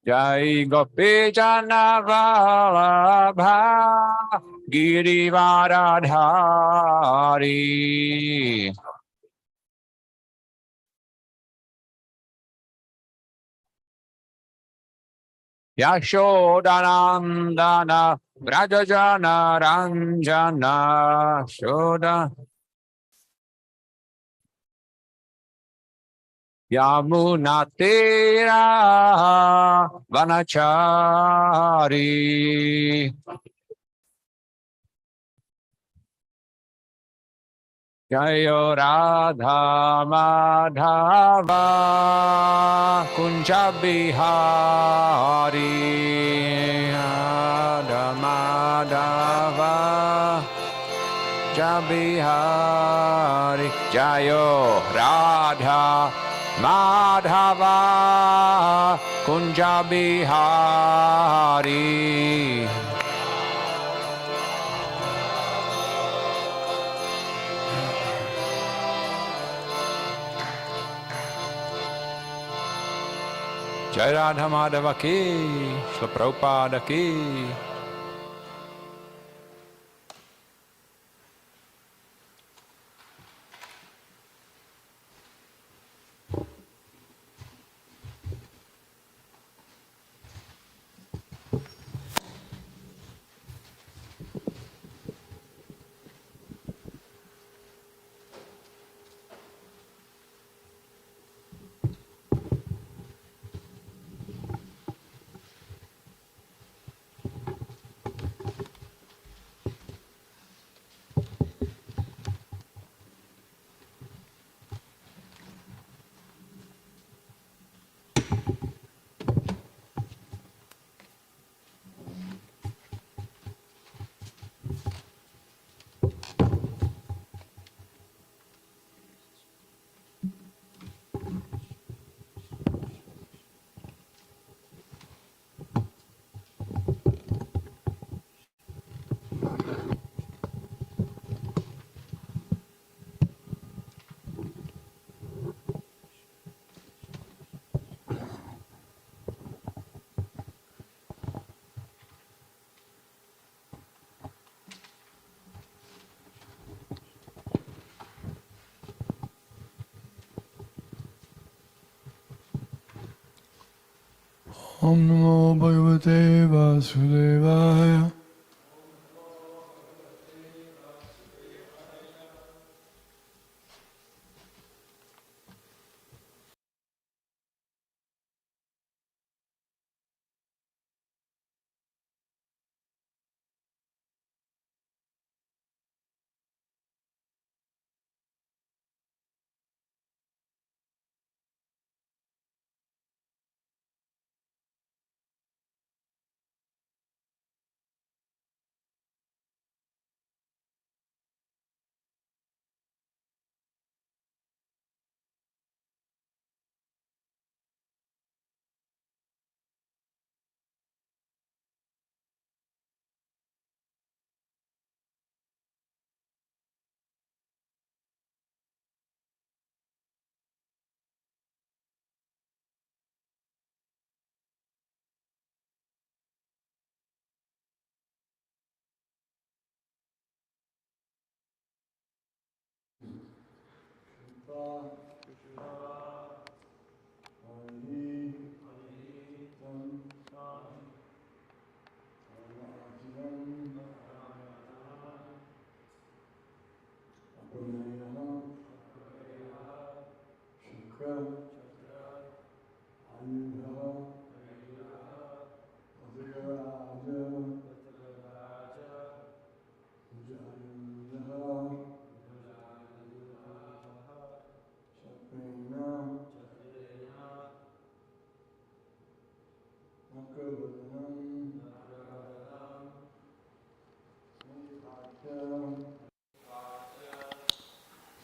Jai Gopi Jana Vallabha Girivaradhari Yashodanandana Vrajajana Ranjana Shoda Yamunatira Vanachari Jayo Radha Madhava Kunja Bihari Radha Madhava Jabihari Jayo Radha Madhava Kunja Bihari Jai Radha Madhava ki, Srila Prabhupada ki. Om Namo Bhagavate Vasudevaya.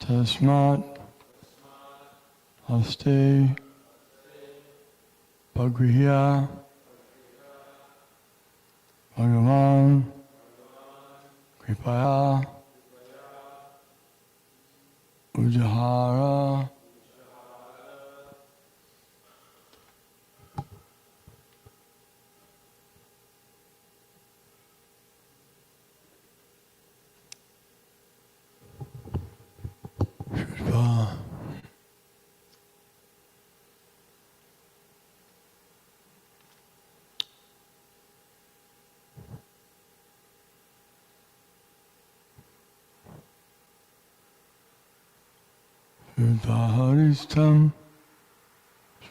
Tasmat Haste Bhagrihya Kripaya Ujahara Shudva Shudvaharistam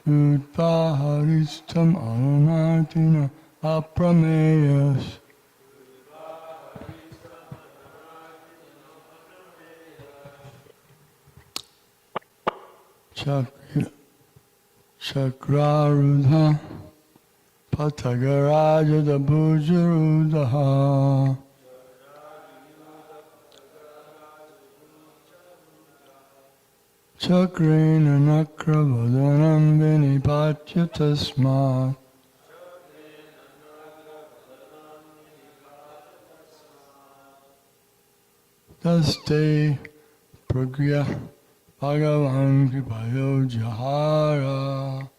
Shudvaharistam Ananartina Aprameyas Chakrarudha Patagaraja Bhujarudaha Chakrena Nakravadanam Vinipatya Tasmat Daste Pragya Bhagavan Kripayo Jahara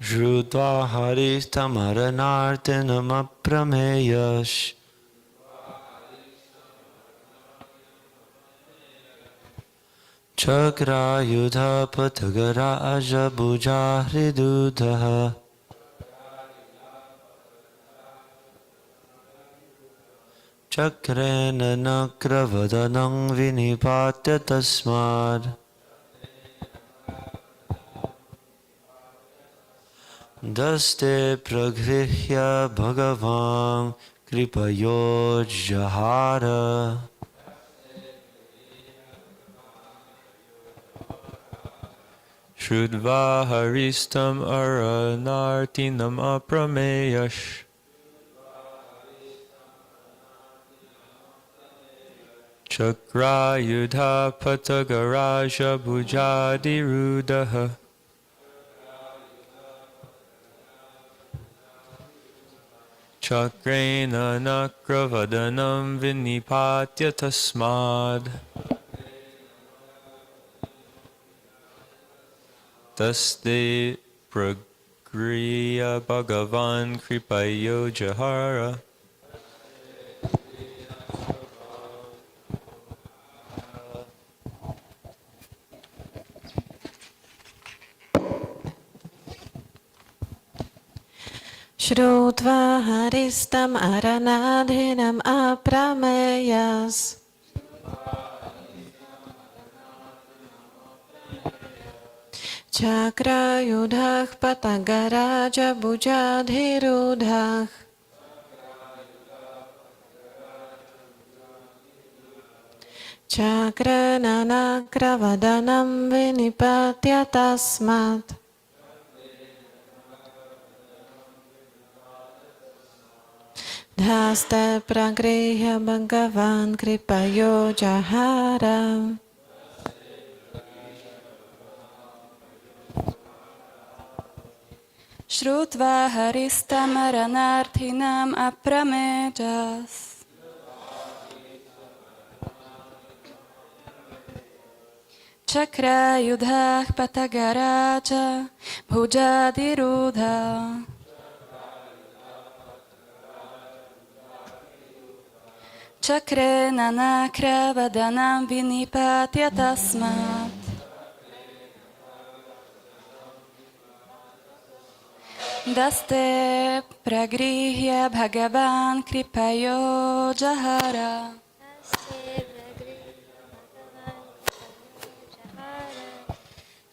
Jrutva haristamharanartinamaprameyash Chakrayudha patagaraja bhujahridudaha Chakrena nakravadanam vinipatya tasmad Daste pragrihya bhagavan kripayojahara Shrudva haristam aranartinam aprameyash Chakrayudha patagaraja bhujadirudaha Chakrena nakravadanam vinipatya tasmad. Taste pragriya bhagavan kripayo jahara. Shrutva haristam aranadhinam aprameyas. Chakrayudhah patagaraja bujadhirudhah. Chakrananakravadhanam vinipatya tasmat. Dhaste pragrihya bhagavan kripayo jahara. Shrutva haristamaranarthinam apramejas. Chakra yudhah patagaraja bhujadirudha. Chakre nanakravadhanam vinipatya tasmat. Daste pragrihya bhagavan kripayo jahara.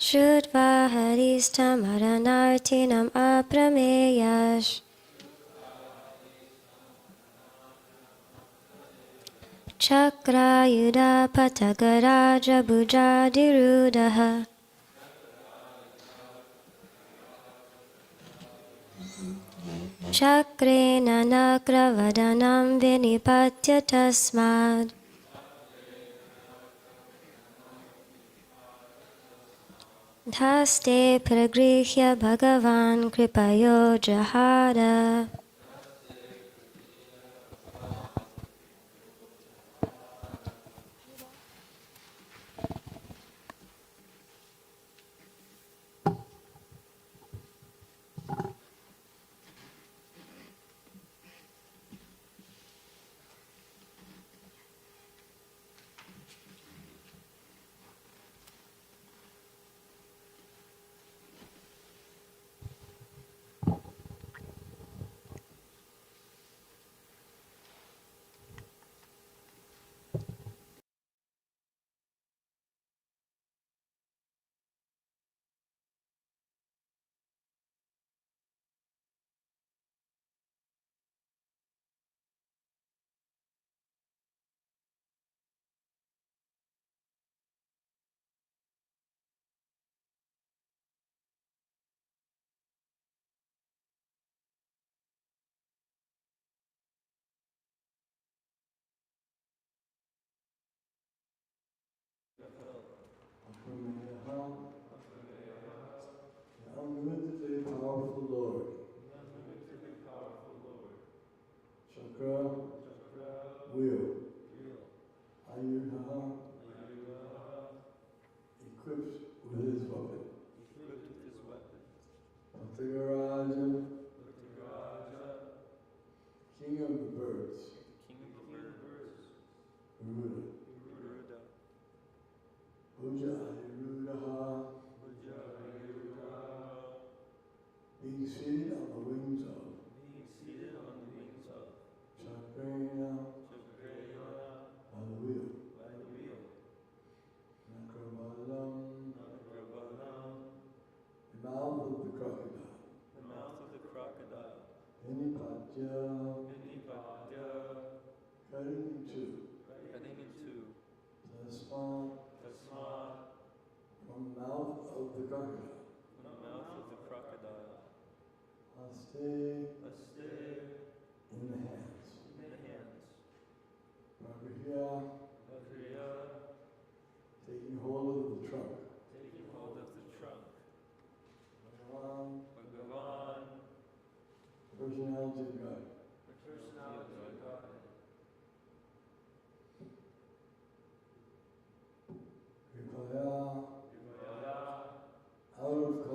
Shrutva haristam aranartinam aprameyash. Chakra yuda patagaraja bujadirudaha. Chakrena nakravadhanam vinipatya tasmad. Dhaste pragrihya bhagavan kripayo jahara. The unlimitedly powerful Lord. Chakra, wheel. Ayudha, equipped with his weapon. Patagaraja, king of the birds. Garuda. Puja Ayurudaha, being seated on the wings of. Chakrena, by the wheel. Nakravalam, the mouth of the crocodile. Vinipatya, cutting in two. Tasmat, from the mouth of the crocodile. Aste, in the hands. Pragrihya, taking hold of the trunk. Bhagavan, personality of God.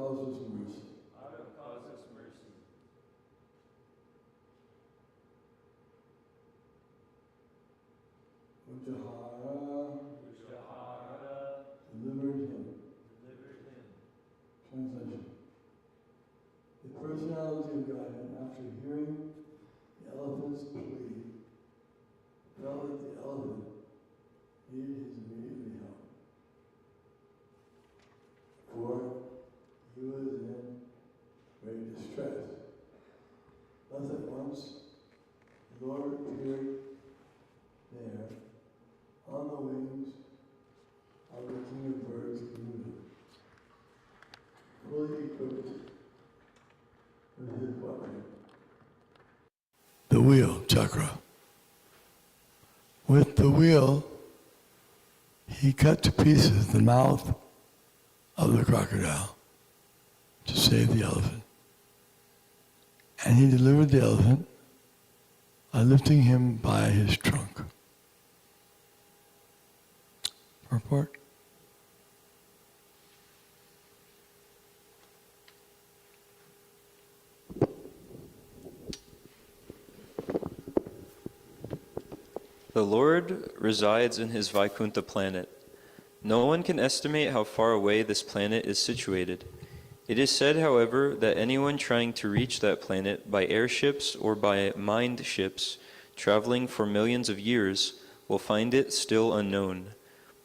causeless mercy. Ujjahara delivered him. Translation. The personality of Godhead, after hearing the elephant's plea, felt that the elephant needed his immediate help. For he was in great distress. Thus at once the Lord appeared there on the wings of the king of birds, fully equipped with his weapon. The wheel, chakra. With the wheel, he cut to pieces the mouth of the crocodile to save the elephant. And he delivered the elephant by lifting him by his trunk. Report. The Lord resides in his Vaikuntha planet. No one can estimate how far away this planet is situated. It is said, however, that anyone trying to reach that planet by airships or by mind ships, traveling for millions of years, will find it still unknown.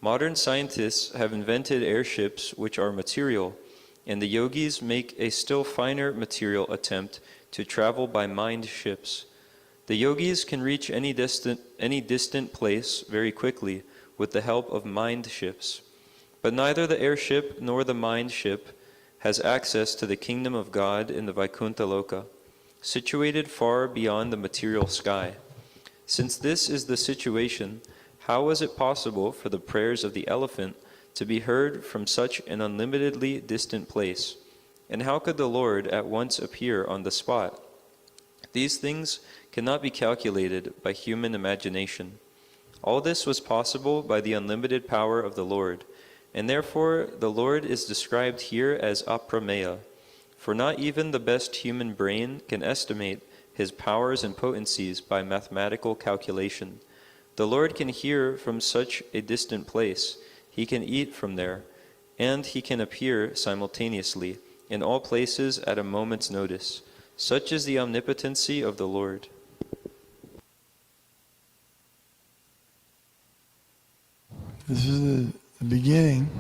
Modern scientists have invented airships which are material, and the yogis make a still finer material attempt to travel by mind ships. The yogis can reach any distant place very quickly with the help of mind ships. But neither the airship nor the mind ship has access to the kingdom of God in the Vaikuntha Loka, situated far beyond the material sky. Since this is the situation, how was it possible for the prayers of the elephant to be heard from such an unlimitedly distant place? And how could the Lord at once appear on the spot? These things cannot be calculated by human imagination. All this was possible by the unlimited power of the Lord, and therefore the Lord is described here as aprameya, for not even the best human brain can estimate his powers and potencies by mathematical calculation. The Lord can hear from such a distant place, he can eat from there, and he can appear simultaneously in all places at a moment's notice. Such is the omnipotency of the Lord. This is the beginning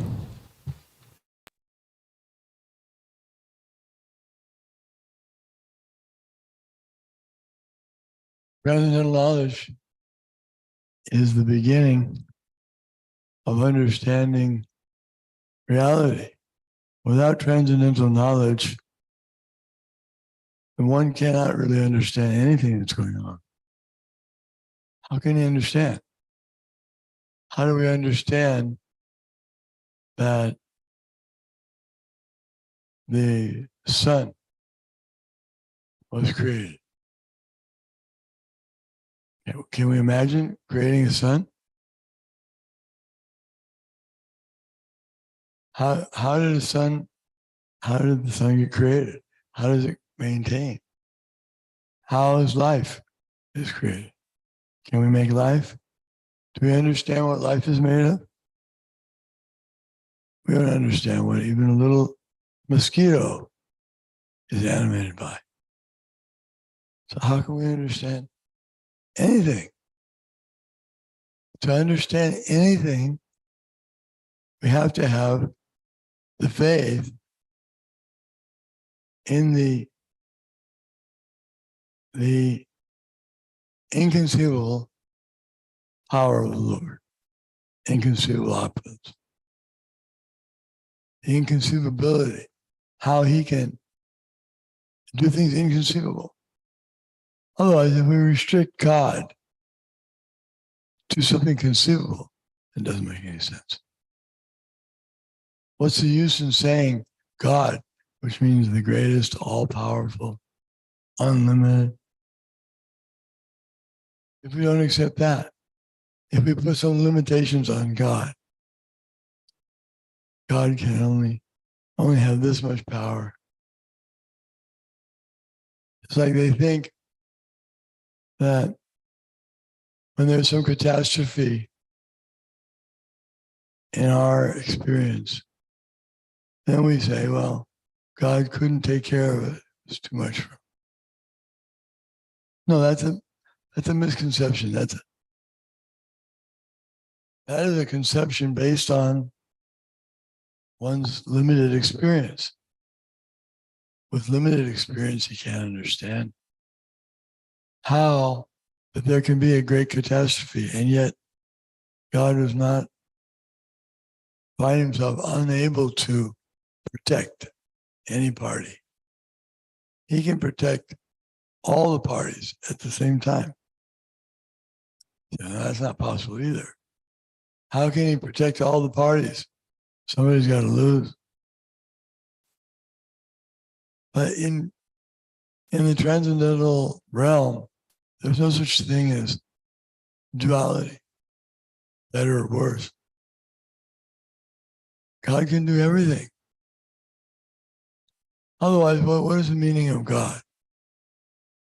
transcendental knowledge is the beginning of understanding reality. Without transcendental knowledge, one cannot really understand anything that's going on. How can you understand? How do we understand that the sun was created? Can we imagine creating a sun? How did the sun get created? How does it maintain? How is life is created? Can we make life? Do we understand what life is made of? We don't understand what even a little mosquito is animated by. So how can we understand anything? To understand anything, we have to have the faith in the inconceivable power of the Lord, inconceivable opulence, the inconceivability, how he can do things inconceivable. Otherwise, if we restrict God to something conceivable, it doesn't make any sense. What's the use in saying God, which means the greatest, all-powerful, unlimited, if we don't accept that? If we put some limitations on God, God can only only have this much power. It's like they think that when there's some catastrophe in our experience, then we say, well, God couldn't take care of it. It's too much for him. No, that's a misconception. That is a conception based on one's limited experience. With limited experience, you can't understand how that there can be a great catastrophe, and yet God does not find himself unable to protect any party. He can protect all the parties at the same time. That's not possible either. How can he protect all the parties? Somebody's got to lose. But in the transcendental realm, there's no such thing as duality, better or worse. God can do everything. Otherwise, what is the meaning of God?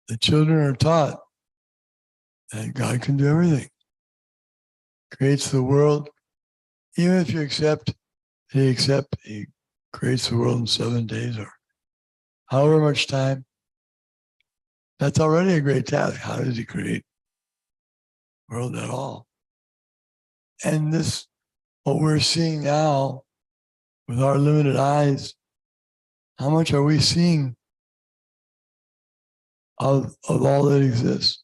The children are taught that God can do everything. Creates the world. Even if you accept, he creates the world in 7 days or however much time. That's already a great task. How does he create the world at all? And this, what we're seeing now with our limited eyes, how much are we seeing of all that exists?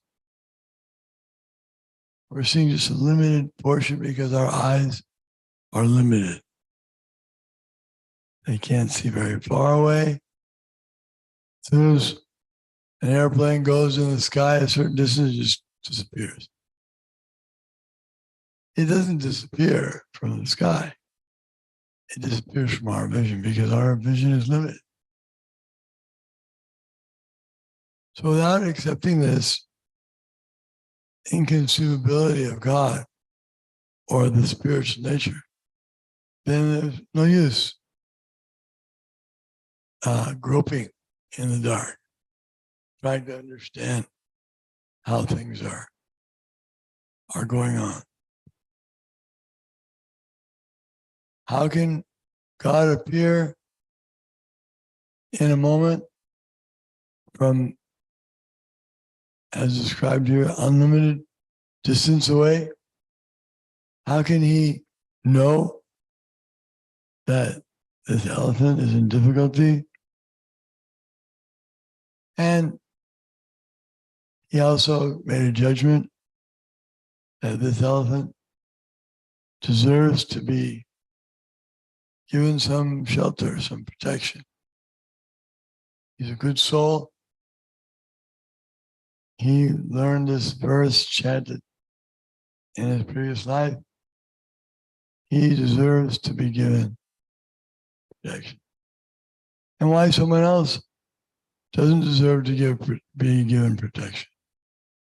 We're seeing just a limited portion because our eyes are limited. They can't see very far away. As soon as an airplane goes in the sky a certain distance, it just disappears. It doesn't disappear from the sky. It disappears from our vision because our vision is limited. So without accepting this inconceivability of God or the spiritual nature, then there's no use groping in the dark, trying to understand how things are going on. How can God appear in a moment from, as described here, unlimited distance away? How can he know that this elephant is in difficulty? And he also made a judgment that this elephant deserves to be given some shelter, some protection. He's a good soul. He learned this verse, chanted in his previous life. He deserves to be given protection. And why someone else doesn't deserve to be given protection?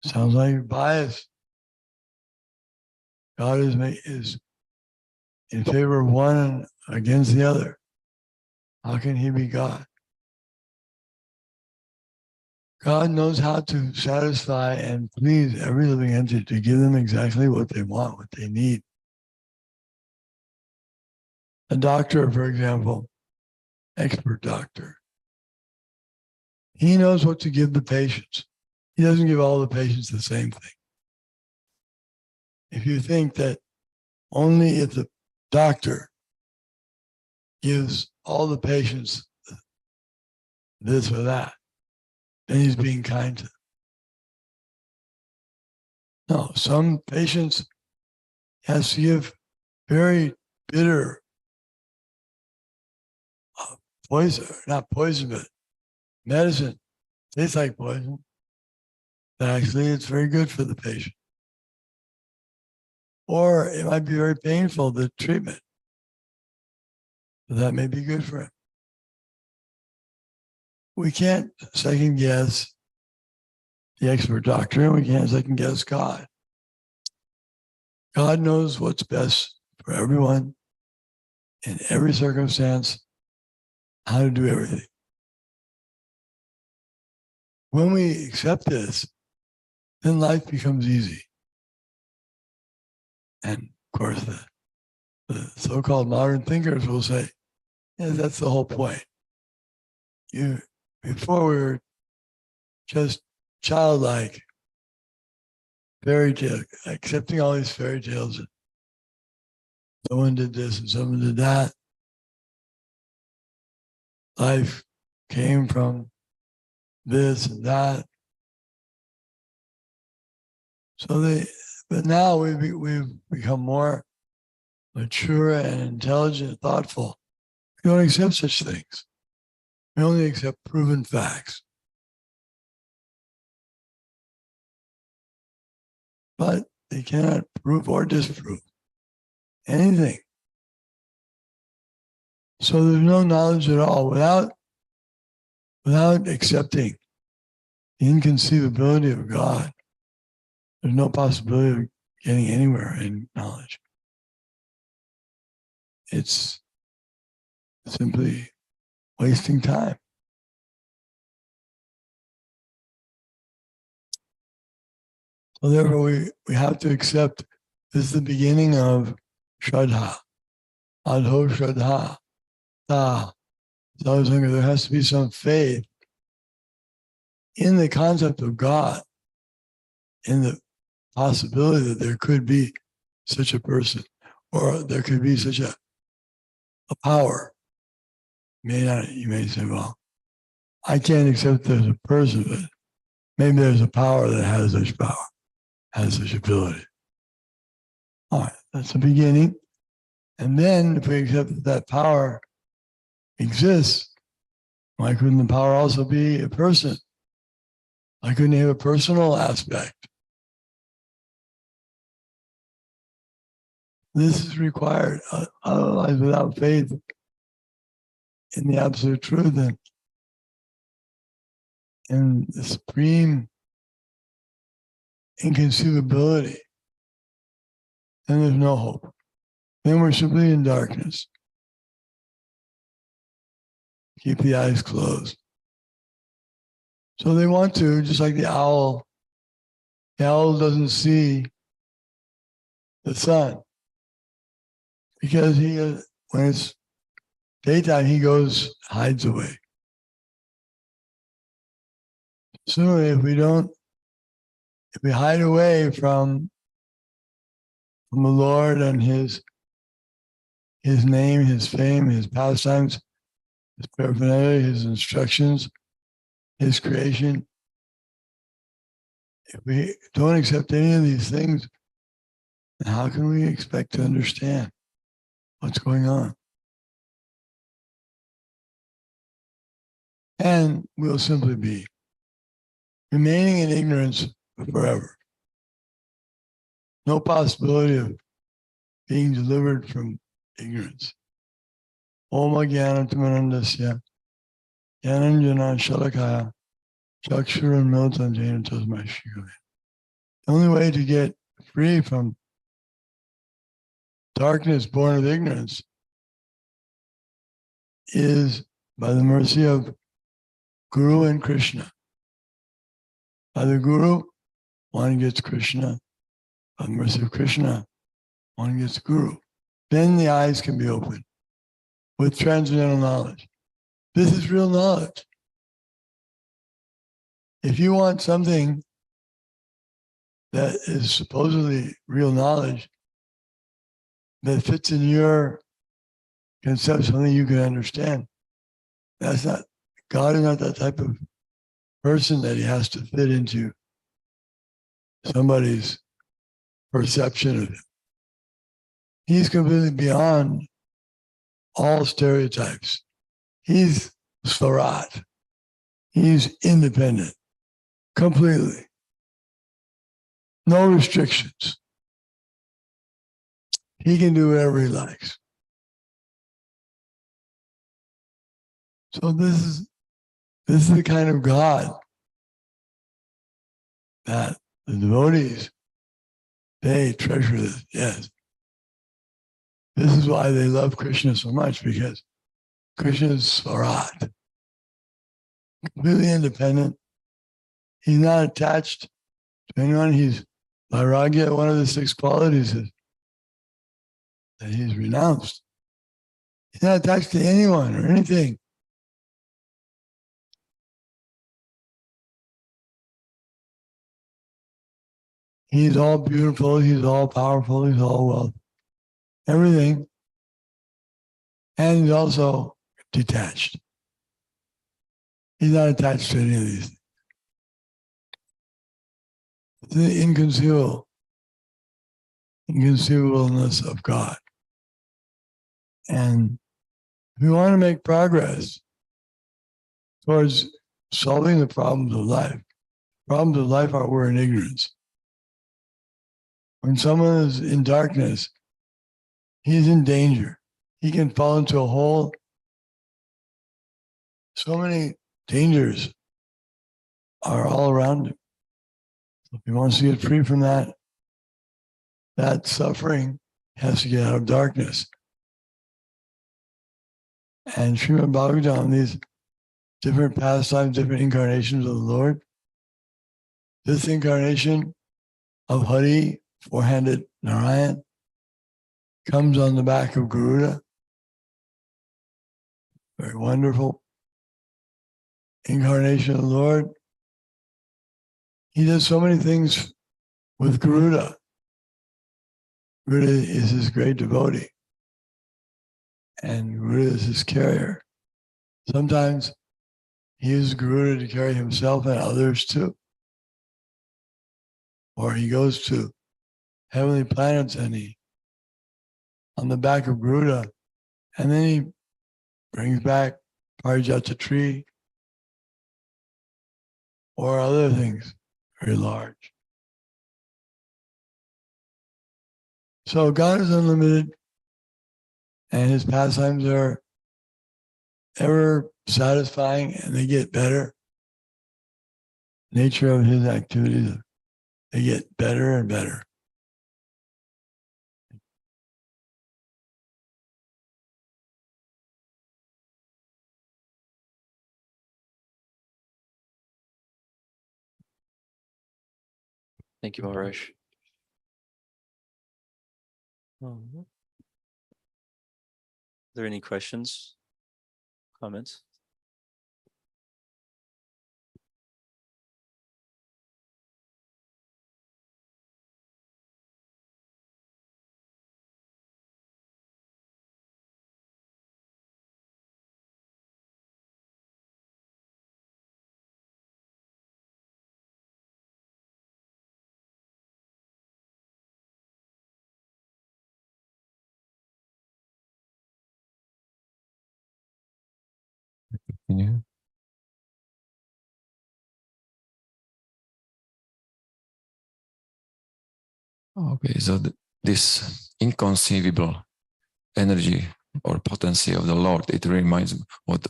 Sounds like bias. God is in favor of one and against the other. How can he be God? God knows how to satisfy and please every living entity, to give them exactly what they want, what they need. A doctor, for example, expert doctor, he knows what to give the patients. He doesn't give all the patients the same thing. If you think that only if the doctor gives all the patients this or that, then he's being kind to them. No, some patients has to give very bitter poison, not poison, but medicine. Tastes like poison. But actually, it's very good for the patient. Or it might be very painful, the treatment. But that may be good for him. We can't second guess the expert doctor, and we can't second guess God. God knows what's best for everyone in every circumstance how to do everything. When we accept this, then life becomes easy. And of course, the so-called modern thinkers will say, yeah, that's the whole point. Before we were just childlike, fairy tale, accepting all these fairy tales. Someone did this and someone did that. Life came from this and that. But now we've become more mature and intelligent, thoughtful. We don't accept such things. We only accept proven facts. But they cannot prove or disprove anything. So there's no knowledge at all without accepting the inconceivability of God. There's no possibility of getting anywhere in knowledge. It's simply wasting time. So therefore, we have to accept this is the beginning of Shraddha. Adho Shraddha. There has to be some faith in the concept of God, in the possibility that there could be such a person, or there could be such a power. You may say, well, I can't accept there's a person, but maybe there's a power that has such power, has such ability. All right, that's the beginning. And then if we accept that that power exists, why couldn't the power also be a person? Why couldn't it have a personal aspect? This is required. Otherwise, without faith in the absolute truth and in the supreme inconceivability, then there's no hope. Then we're simply in darkness. Keep the eyes closed. So they want to, just like the owl doesn't see the sun because when it's daytime, he hides away. Similarly, if we hide away from the Lord and his name, his fame, his pastimes, his paraphernalia, his instructions, his creation, if we don't accept any of these things, then how can we expect to understand what's going on? And we'll simply be remaining in ignorance forever. No possibility of being delivered from ignorance. Om Jnanatamandasya Jnananjana Shalakaya Chakshuran Miltam Jena Tasmai Shigave. The only way to get free from darkness born of ignorance is by the mercy of Guru and Krishna. By the Guru, one gets Krishna. By the mercy of Krishna, one gets Guru. Then the eyes can be opened with transcendental knowledge. This is real knowledge. If you want something that is supposedly real knowledge that fits in your conception, something you can understand, God is not that type of person that he has to fit into somebody's perception of him. He's completely beyond all stereotypes. He's Swarat. He's independent, completely. No restrictions. He can do whatever he likes. So this is the kind of God that the devotees, they treasure this, yes. This is why they love Krishna so much, because Krishna is Swarat, completely independent. He's not attached to anyone. He's Vairagya, one of the 6 qualities that he's renounced. He's not attached to anyone or anything. He's all beautiful, he's all powerful, he's all wealth, everything. And he's also detached. He's not attached to any of these things. It's the inconceivableness of God. And if we want to make progress towards solving the problems of life are we're in ignorance. When someone is in darkness, he's in danger. He can fall into a hole. So many dangers are all around him. So if he wants to get free from that suffering, he has to get out of darkness. And Srimad Bhagavatam, these different pastimes, different incarnations of the Lord. This incarnation of Hari, 4-handed Narayan, comes on the back of Garuda. Very wonderful incarnation of the Lord. He does so many things with Garuda. Garuda is his great devotee. And Garuda is his carrier. Sometimes he uses Garuda to carry himself and others too. Or he goes to heavenly planets and he on the back of Garuda, and then he brings back Parijata tree or other things very large. So God is unlimited and his pastimes are ever satisfying and they get better. Nature of his activities, they get better and better. Thank you, Maharaj. Are there any questions, comments? Continue. Okay, so this inconceivable energy or potency of the Lord, it reminds me what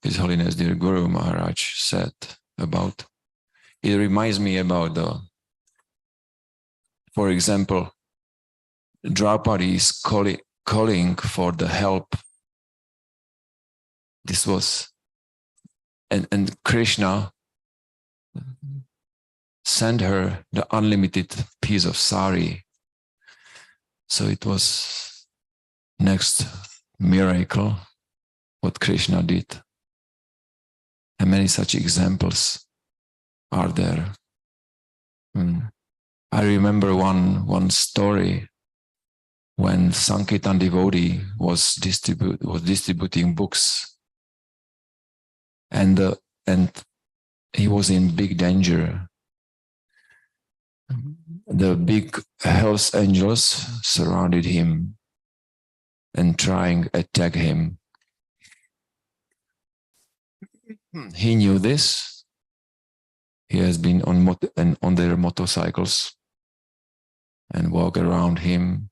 His Holiness dear Guru Maharaj said about. It reminds me about for example, Draupadi is calling for the help. This was, and Krishna sent her the unlimited piece of sari. So it was next miracle what Krishna did. And many such examples are there. I remember one story when Sankirtan devotee was distributing books, and he was in big danger. The big health angels surrounded him and trying to attack him. He knew this. He has been on their motorcycles and walk around him,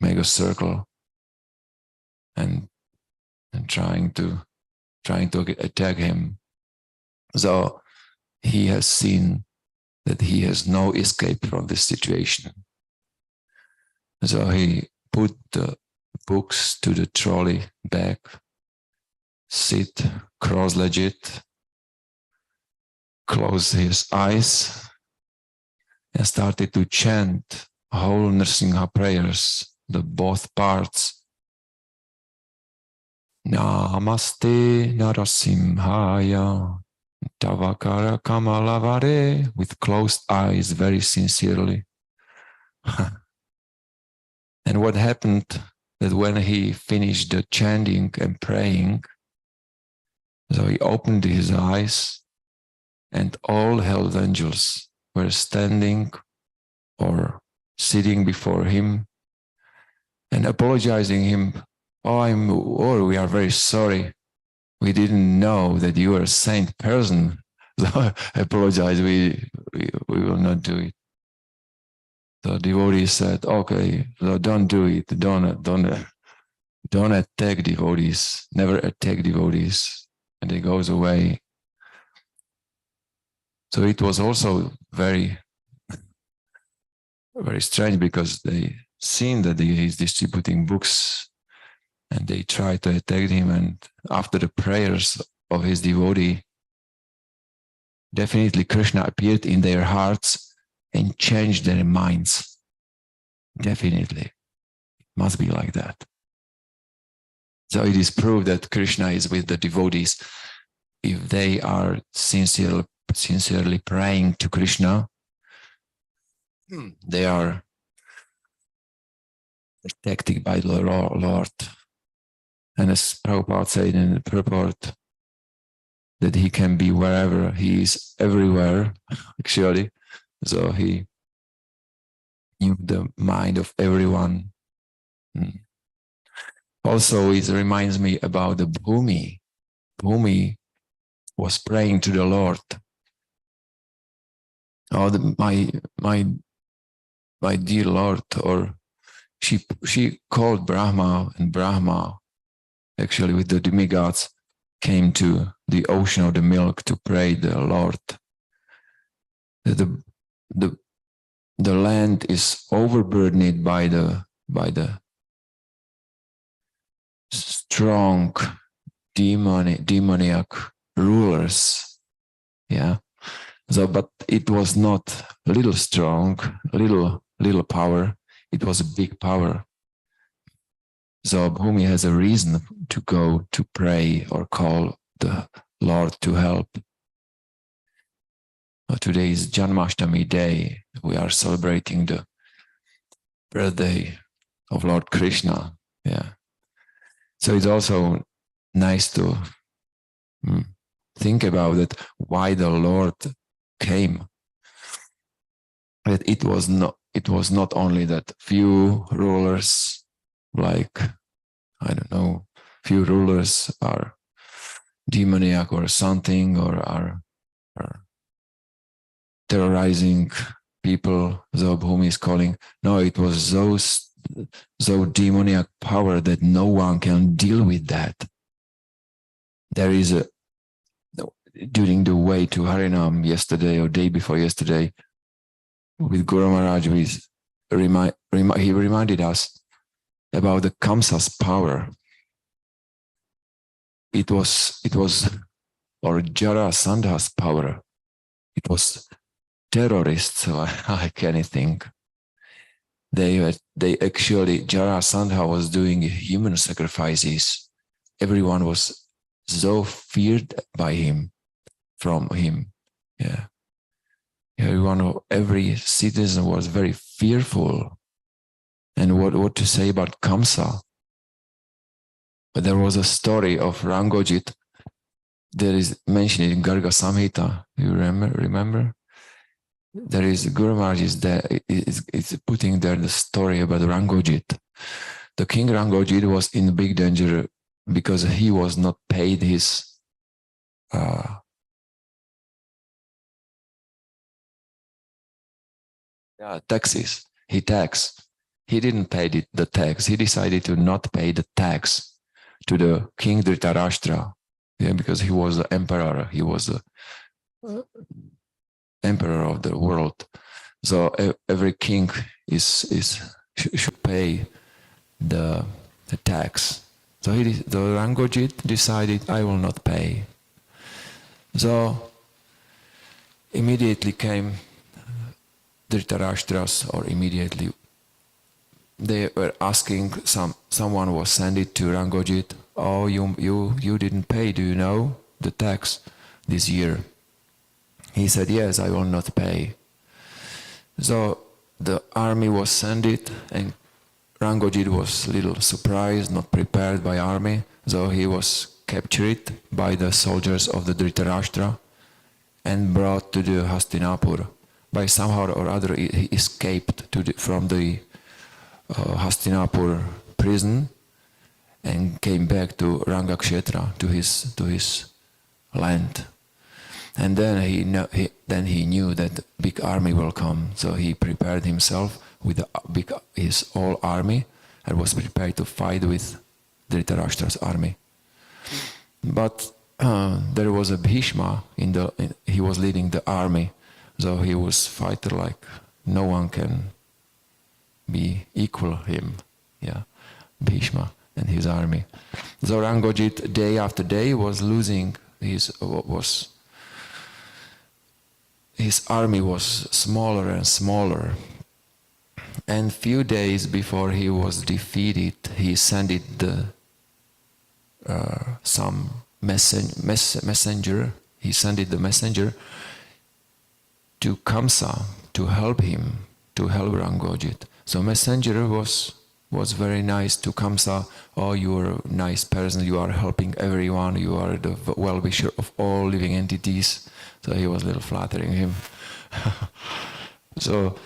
make a circle, and trying to attack him. So he has seen that he has no escape from this situation. So he put the books to the trolley bag, sit cross-legged, closed his eyes, and started to chant whole Nrsimha prayers, the both parts. Namaste Narasimhaya Tavakara Kamalavare, with closed eyes, very sincerely. And what happened that when he finished the chanting and praying, so he opened his eyes and all hell angels were standing or sitting before him and apologizing him. We are very sorry. We didn't know that you are a saint person. So I apologize, we will not do it. The devotee said, okay, so don't do it. Don't attack devotees. Never attack devotees. And he goes away. So it was also very, very strange because they seen that he's distributing books and they tried to attack him. And after the prayers of his devotee, definitely Krishna appeared in their hearts and changed their minds. Definitely. It must be like that. So it is proved that Krishna is with the devotees. If they are sincerely praying to Krishna, they are protected by the Lord. And as Prabhupada said in the purport, that he can be wherever, he is everywhere, actually. So he knew the mind of everyone. Also, it reminds me about the Bhumi. Bhumi was praying to the Lord. Oh, my dear Lord, or she called Brahma, and Brahma, actually with the demigods, came to the ocean of the milk to pray the Lord. The land is overburdened by the strong demoniac rulers. Yeah. So, but it was not little strong, little power. It was a big power. So Bhumi has a reason to go to pray or call the Lord to help. Today is Janmashtami day. We are celebrating the birthday of Lord Krishna. Yeah. So it's also nice to think about it, why the Lord came. That it was not only that few rulers, like, I don't know, few rulers are demoniac or something, or are terrorizing people, so whom is calling. No, it was so demoniac power that no one can deal with that. There is during the way to Harinam yesterday or day before yesterday, with Guru Maharaj, he reminded us about the Kamsa's power. It was or Jarasandha's power. It was terrorists like anything. They actually, Jarasandha was doing human sacrifices. Everyone was so feared by him, from him. Yeah. Every citizen was very fearful. And what to say about Kamsa? But there was a story of Rangojit that is mentioned in Garga Samhita. You remember? There is Guru Maharaj is putting there the story about Rangojit. The king Rangojit was in big danger because he was not paid his taxes. He didn't pay the tax. He decided to not pay the tax to the king Dhritarashtra, because he was the emperor. He was the emperor of the world. So every king should pay the the tax. So the Rangojit decided, I will not pay. So immediately came Dhritarashtras, or immediately they were asking, someone was sent it to Rangojit, oh, you didn't pay, do you know, the tax this year? He said, yes, I will not pay. So the army was sent it, and Rangojit was a little surprised, not prepared by army, so he was captured by the soldiers of the Dhritarashtra and brought to the Hastinapur. By somehow or other he escaped from the Hastinapur prison and came back to Rangakshetra, to his land. And then he knew that big army will come, so he prepared himself with his whole army and was prepared to fight with Dhritarashtra's army. But there was a Bhishma he was leading the army, so he was fighter like no one can be equal him. Yeah, Bhishma and his army. So Rangojit day after day was losing his army was smaller and smaller. And few days before he was defeated, he sent it some messenger. He sent it the messenger to Kamsa to help him, to help Rangojit. So messenger was very nice to Kamsa. Oh, you are a nice person. You are helping everyone. You are the well-wisher of all living entities. So he was a little flattering him. So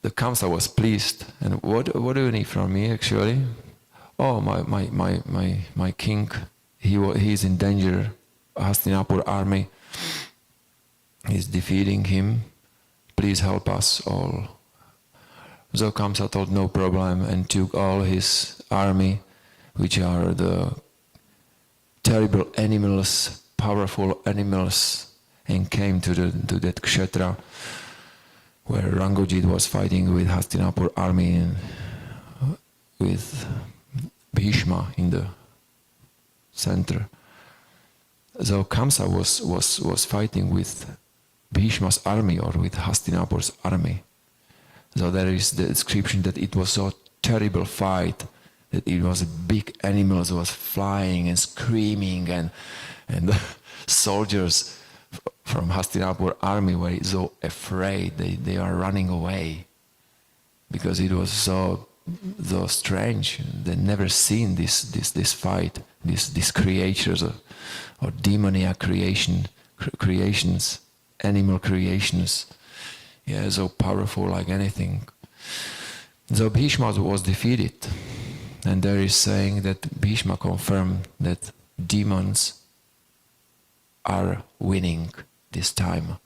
the Kamsa was pleased. And what do you need from me, actually? Oh, my king, he is in danger. Hastinapur army is defeating him. Please help us all. So Kamsa told no problem and took all his army, which are the terrible animals, powerful animals, and came to that kshetra where Rangojit was fighting with Hastinapur army and with Bhishma in the center. So Kamsa was fighting with Bhishma's army or with Hastinapur's army. So there is the description that it was so terrible fight that it was big animals was flying and screaming and the soldiers from Hastinapur army were so afraid they are running away because it was so strange. They never seen this fight, these creatures or demoniac creations, animal creations. Yeah, so powerful like anything. So Bhishma was defeated. And there is saying that Bhishma confirmed that demons are winning this time.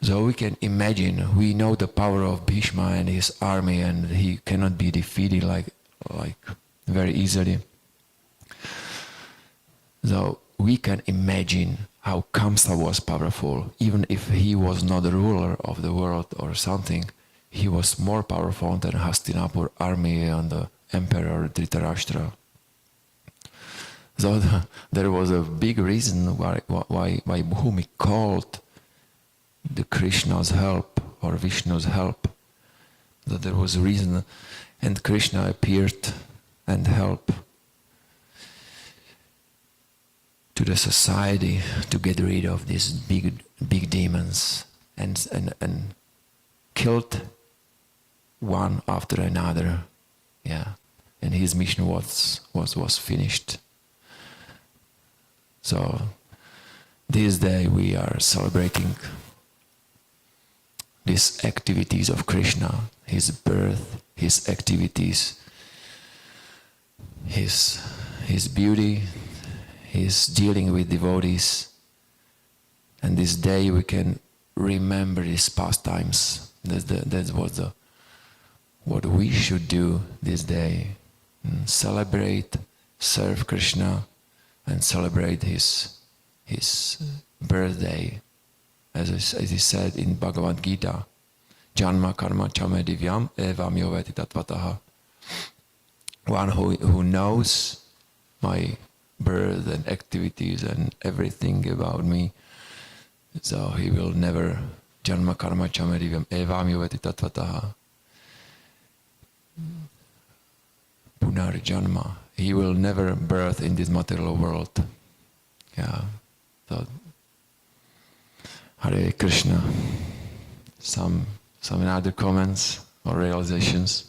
So we can imagine, we know the power of Bhishma and his army, and he cannot be defeated like very easily. So we can imagine how Kamsa was powerful. Even if he was not the ruler of the world or something, he was more powerful than Hastinapur army and the emperor Dhritarashtra. So there was a big reason why Bhumi called the Krishna's help or Vishnu's help. That there was a reason, and Krishna appeared and helped to the society to get rid of these big demons and killed one after another. Yeah, and his mission was finished. So this day we are celebrating these activities of Krishna, his birth, his activities, his beauty, his dealing with devotees. And this day we can remember these pastimes. That's what we should do this day. Celebrate, serve Krishna, and celebrate his birthday. As he said in Bhagavad Gita, Janma karma chame divyam evam yoveti tatvataha. one who knows my birth and activities and everything about me, so he will never janma karma chamarivam evam yuvati tatvataha punar janma. He will never birth in this material world. Yeah. So Hare Krishna. Some other comments or realizations?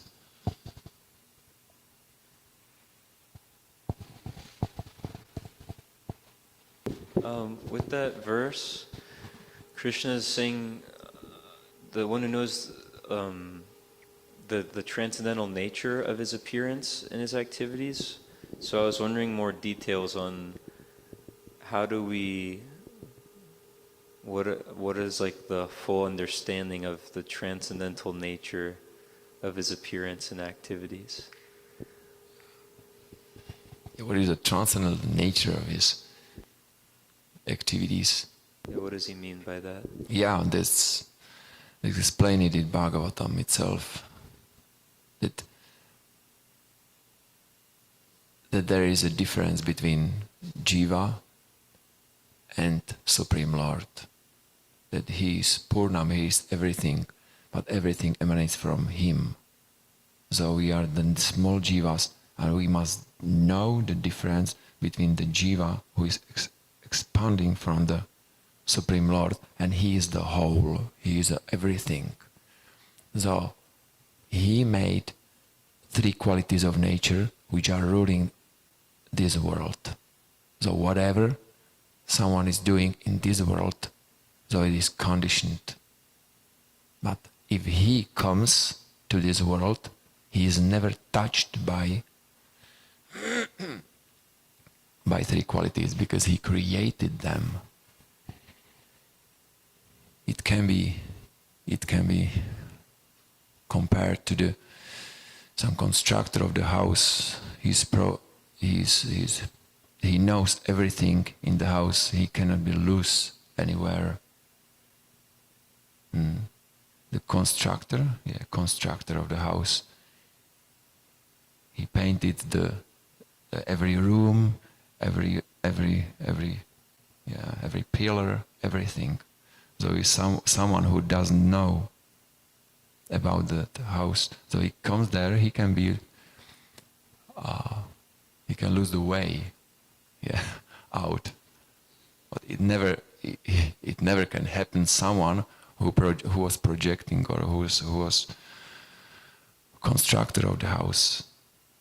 With that verse, Krishna is saying the one who knows the transcendental nature of his appearance and his activities. So I was wondering more details on how do we, what is like the full understanding of the transcendental nature of his appearance and activities? What is the transcendental nature of his activities? Yeah, what does he mean by that? Yeah, this explained it in Bhagavatam itself. That there is a difference between Jiva and Supreme Lord. That he is Purnam, he is everything, but everything emanates from him. So we are the small Jivas, and we must know the difference between the Jiva who is expanding from the Supreme Lord, and he is the whole, he is everything. So he made three qualities of nature which are ruling this world. So whatever someone is doing in this world, so it is conditioned. But if he comes to this world, he is never touched by three qualities because he created them. It can be compared to some constructor of the house. He knows everything in the house. He cannot be loose anywhere. The constructor of the house. He painted every room, every pillar, everything. So he's someone who doesn't know about the house. So he comes there. He can lose the way, out. But it never can happen. Someone who was projecting or who was constructor of the house.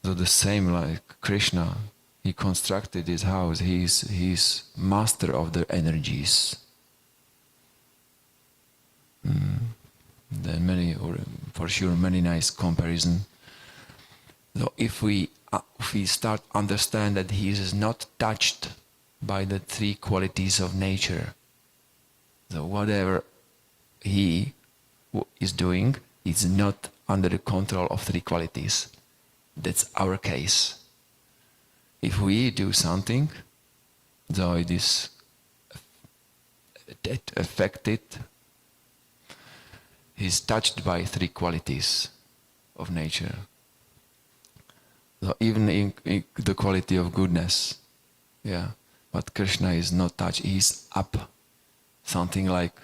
So the same like Krishna, he constructed his house. He's master of the energies. Then many nice comparison. So if we start understand that he is not touched by the three qualities of nature, so whatever he is doing is not under the control of three qualities. That's our case. If we do something, so it is affected. He's touched by three qualities of nature. So even in the quality of goodness, but Krishna is not touched. He's up. Something like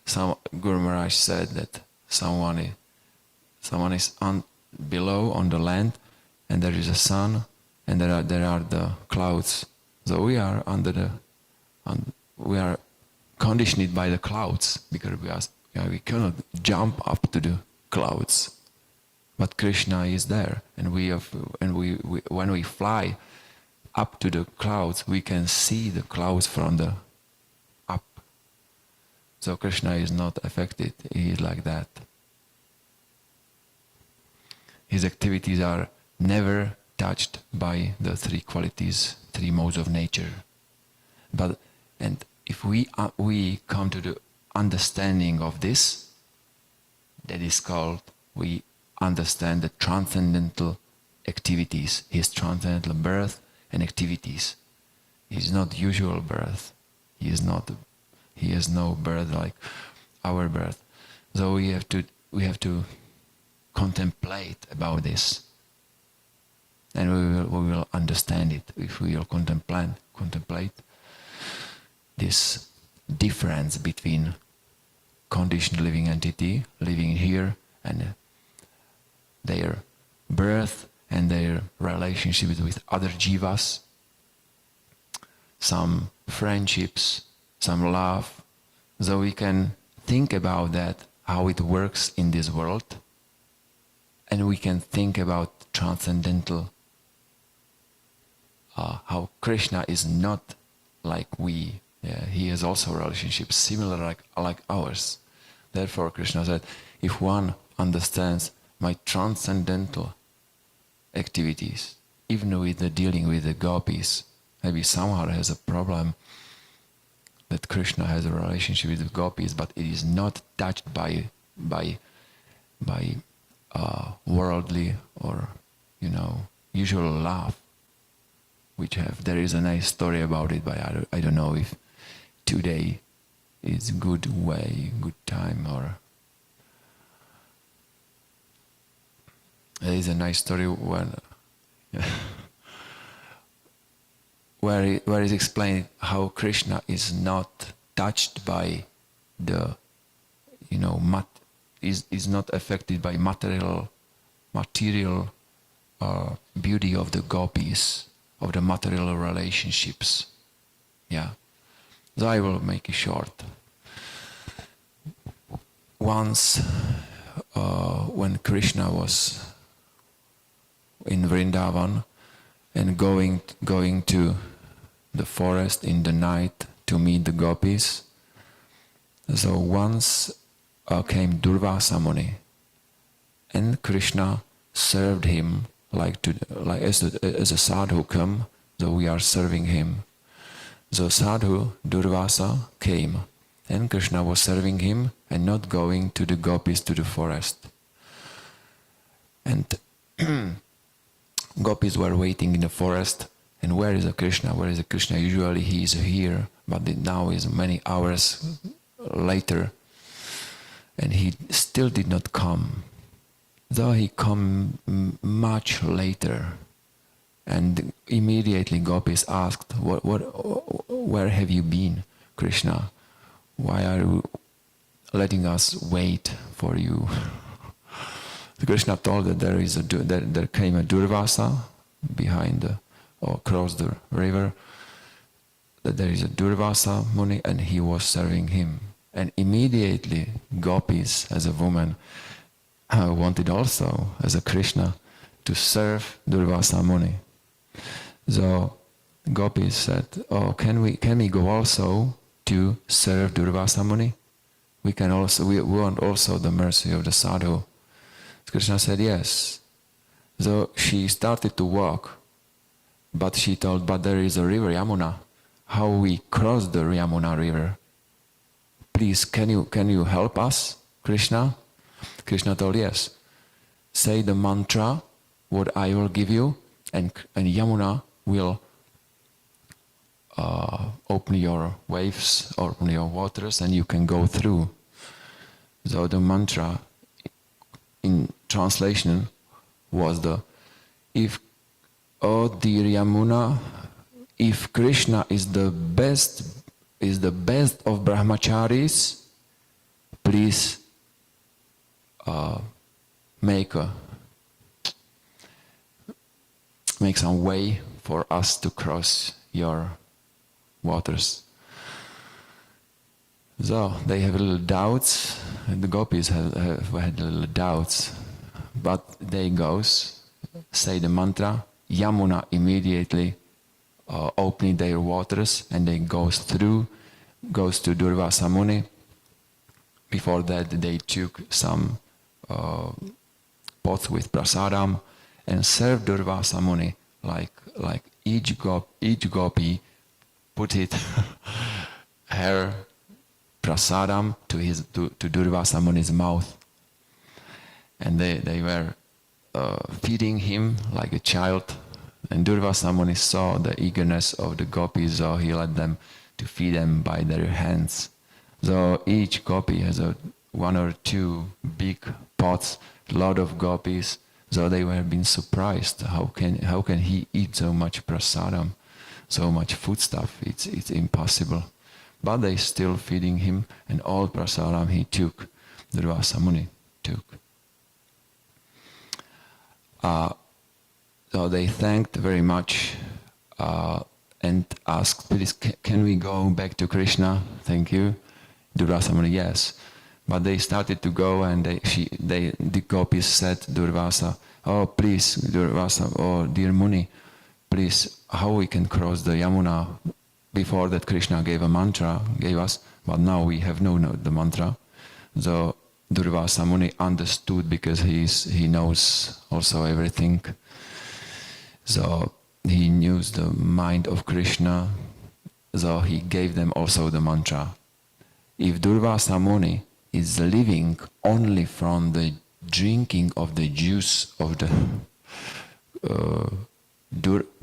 some Guru Maharaj said that someone is below on the land, and there is a sun, and there are the clouds. So we are we are conditioned by the clouds because we cannot jump up to the clouds. But Krishna is there, and when we fly up to the clouds, we can see the clouds from the up. So Krishna is not affected. He is like that. His activities are never touched by the three qualities, three modes of nature. And if we come to the understanding of this, that is called, we understand the transcendental activities, his transcendental birth and activities. His not usual birth. He has no birth like our birth. So we have to contemplate about this. And we will understand it if we will contemplate this difference between conditioned living entity living here and their birth and their relationship with other jivas, some friendships, some love, so we can think about that, how it works in this world, and we can think about transcendental, how Krishna is not like we. Yeah, he has also relationships similar like ours. Therefore, Krishna said, if one understands my transcendental activities, even with the dealing with the gopis, maybe somehow has a problem that Krishna has a relationship with the gopis, but it is not touched by worldly or usual love, there is a nice story about it, but I don't know if today is good time, or there is a nice story when where is explained how Krishna is not touched by the is not affected by material beauty of the gopis, of the material relationships. Yeah. So I will make it short. Once, when Krishna was in Vrindavan and going to the forest in the night to meet the gopis, so once came Durvasa Muni, and Krishna served him as a sadhu come, so we are serving him. So sadhu Durvasa came, and Krishna was serving him and not going to the gopis to the forest. And gopis were waiting in the forest, and where is the Krishna? Where is the Krishna? Usually he is here, but now is many hours later, and he still did not come. Though he come much later, and immediately gopis asked, where have you been, Krishna? Why are you letting us wait for you? Krishna told that there came a Durvasa behind or across the river, that there is a Durvasa Muni, and he was serving him. And immediately gopis, as a woman, wanted also, as a Krishna, to serve Durvasa Muni. So gopis said, "Oh, can we go also to serve Durvasa Muni? We want also the mercy of the sadhu." Krishna said yes. So she started to walk, but she told, "But there is a river Yamuna. How we cross the Yamuna river? Please, can you help us, Krishna?" Krishna told, "Yes. Say the mantra, what I will give you, and Yamuna will open your waves, open your waters, and you can go through." So the mantra, in translation, was if, "Oh dear Yamuna, if Krishna is the best of brahmacharis, please make some way for us to cross your waters." So they have little doubts, and the gopis have had little doubts, but they goes, say the mantra, Yamuna immediately opening their waters, and they goes to Durvasa Muni. Before that, they took some pots with prasadam and served Durvasa Muni like each gopi put it her prasadam to Durvasa Muni's mouth, and they were feeding him like a child. And Durvasa Muni saw the eagerness of the gopis, so he let them to feed them by their hands. So each gopi has one or two big pots, a lot of gopis. So they were being surprised. How can he eat so much prasadam, so much foodstuff? It's impossible. But they still feeding him, and all prasadam he took, Durvasa Muni took. So they thanked very much and asked, please, can we go back to Krishna? Thank you. Durvasa Muni, yes. But they started to go, and the gopis said, Durvasa, oh please, Durvasa, oh dear Muni, please, how we can cross the Yamuna? Before that Krishna gave a mantra, gave us, but now we have no the mantra. So Durvasa Muni understood, because he knows also everything. So he knew the mind of Krishna, so he gave them also the mantra. If Durvasa Muni is living only from the drinking of the juice of the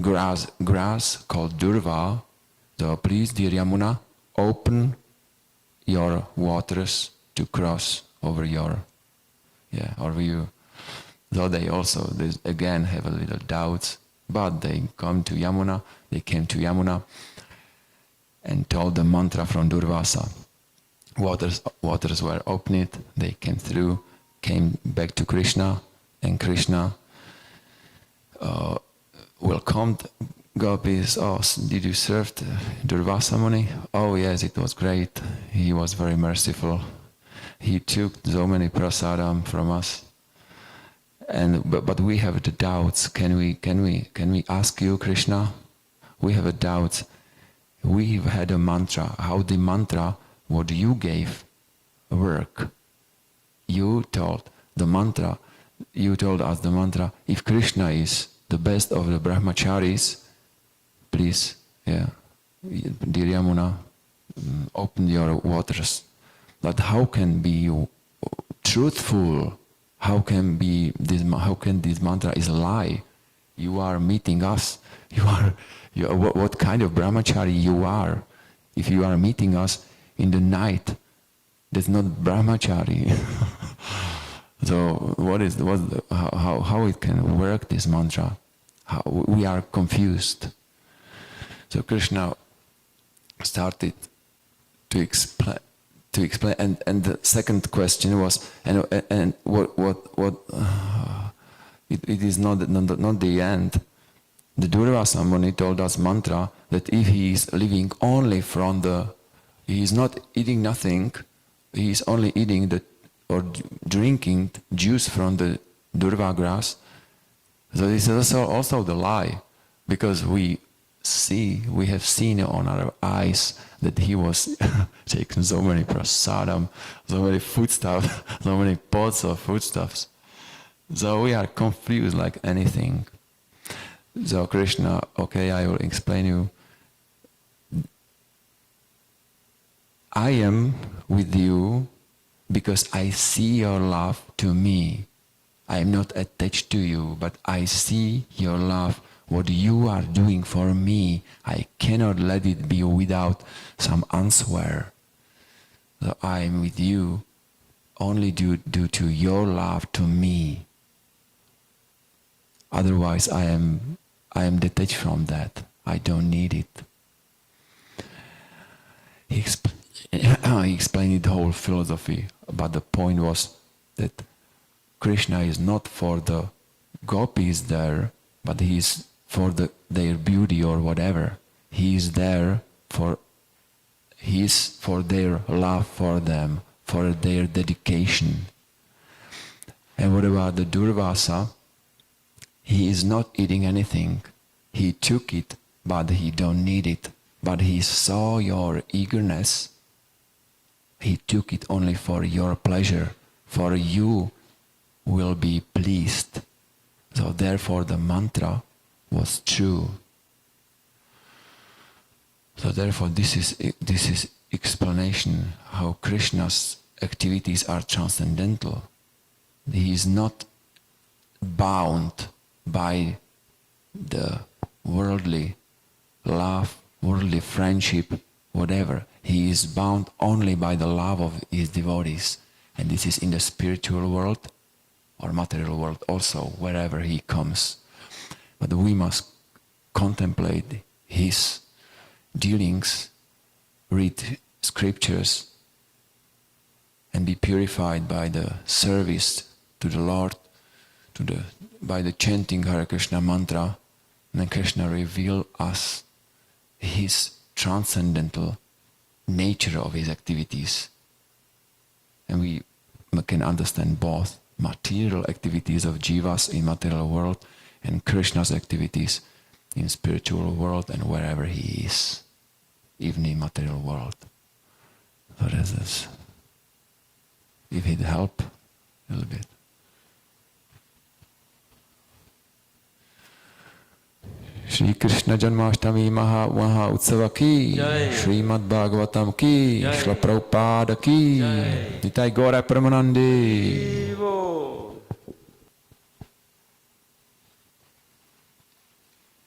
grass called Durva, so please, dear Yamuna, open your waters to cross over you. So they also again have a little doubts, but they came to Yamuna and told the mantra from Durvasa. Waters were opened, they came through, came back to Krishna, and Krishna welcomed gopis. Oh, did you serve Durvasa Muni? Oh yes, it was great. He was very merciful. He took so many prasadam from us. But we have the doubts. Can we ask you, Krishna? We have a doubt. We've had a mantra. How the mantra, what you gave, work? You told us the mantra. If Krishna is the best of the brahmacharis, please, dear Yamuna, open your waters. But how can be truthful? How can this mantra is a lie? You are meeting us. What kind of brahmachari you are? If you are meeting us in the night, that's not brahmachari. So how it can work, this mantra? We are confused. So Krishna started to explain, and the second question was, and what it is not the end. The Durvasa Muni told us mantra that if he is living only from he is not eating nothing, he is only eating or drinking juice from the Durva grass. So this is also the lie, because we have seen on our eyes that he was taking so many prasadam, so many foodstuffs, so many pots of foodstuffs. So we are confused like anything. So Krishna, okay, I will explain you. I am with you because I see your love to me. I am not attached to you, but I see your love. What you are doing for me, I cannot let it be without some answer. So I am with you only due to your love to me. Otherwise, I am detached from that. I don't need it. He explained the whole philosophy, but the point was that Krishna is not for the gopis there, but he is for their beauty or whatever. He is there for their love for them, for their dedication. And what about the Durvasa? He is not eating anything. He took it, but he don't need it. But he saw your eagerness. He took it only for your pleasure, for you will be pleased. So therefore the mantra was true. So therefore this is explanation how Krishna's activities are transcendental. He is not bound by the worldly love, worldly friendship, whatever. He is bound only by the love of his devotees. And this is in the spiritual world, or material world also, wherever he comes. But we must contemplate his dealings, read scriptures, and be purified by the service to the Lord, by the chanting Hare Krishna mantra. And then Krishna reveal us his transcendental nature of his activities. And we can understand both material activities of jivas in material world and Krishna's activities in spiritual world and wherever he is, even in material world. So that's this. If it help a little bit. Shri Krishna Janmashtami Maha Utsava ki, Srimad Bhagavatam ki, Shla Prabhupada ki, Nitai Gaura Pramanande.